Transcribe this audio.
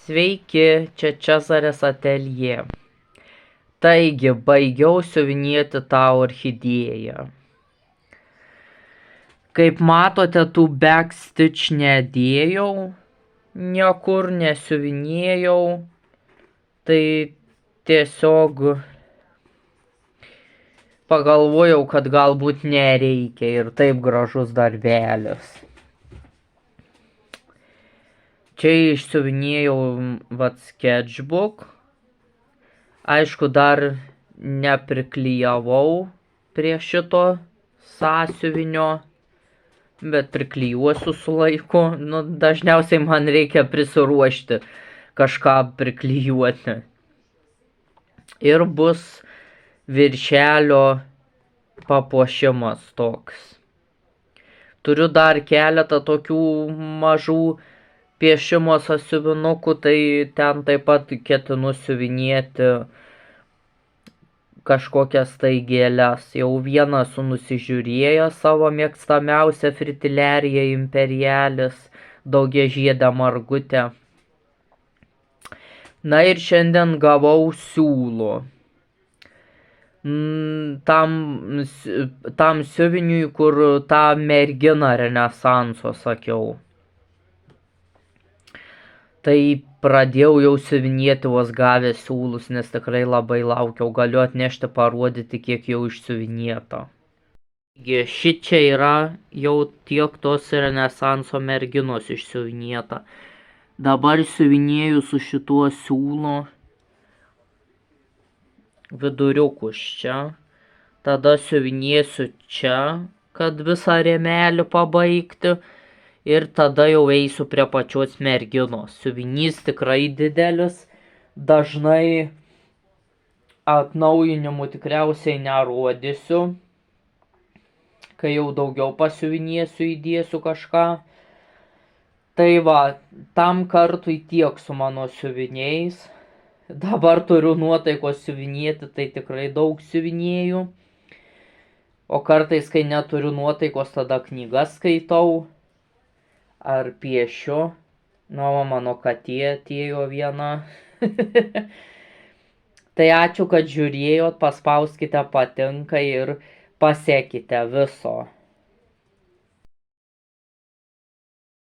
Sveiki, čia Čezarės ateljė. Taigi, baigiau siuvinėti tą orchidėją. Kaip matote, tų backstitch nedėjau, niekur nesiuvinėjau, tai tiesiog pagalvojau, kad galbūt nereikia ir taip gražus darbelis. Čia išsiuvinėjau sketchbook. Aišku, dar nepriklijavau prie šito sąsiuvinio, bet priklijuosiu su laiku. Dažniausiai man reikia prisiruošti kažką priklijuoti. Ir bus viršelio papuošimas toks. Turiu dar keletą tokių mažų piešimo sąsiuvinukų, tai ten taip pat ketinu siuvinėti kažkokias tai gėles. Jau vieną esu nusižiūrėjęs, savo mėgstamiausią Fritillariją Imperialis, daugiažiedę margutę. Na ir šiandien gavau siūlų. Tam siuviniui, kur tą merginą Renesanso sakiau. Tai pradėjau jau siuvinėti vos gavęs siūlus, nes tikrai labai laukiau. Galiu atnešti, parodyti, kiek jau išsiuvinėta. Šičia yra jau tiek tos Renesanso merginos išsiuvinėta. Dabar siuvinėju su šituo siūlu viduriukus čia. Tada siuvinėsiu čia, kad visą rėmelį pabaigti. Ir tada jau eisiu prie pačios merginos. Siuvinys tikrai didelis. Dažnai atnaujinimų tikriausiai nerodysiu. Kai jau daugiau pasiuvinėsiu, įdėsiu kažką. Tai va, tam kartui tiek su mano siuviniais. Dabar turiu nuotaikos siuvinėti, tai tikrai daug siuvinėjų. O kartais, kai neturiu nuotaikos, tada knygas skaitau. Ar piešiu. Mano katė atėjo viena. Tai ačiū, kad žiūrėjot, paspauskite patinka ir pasekite viso.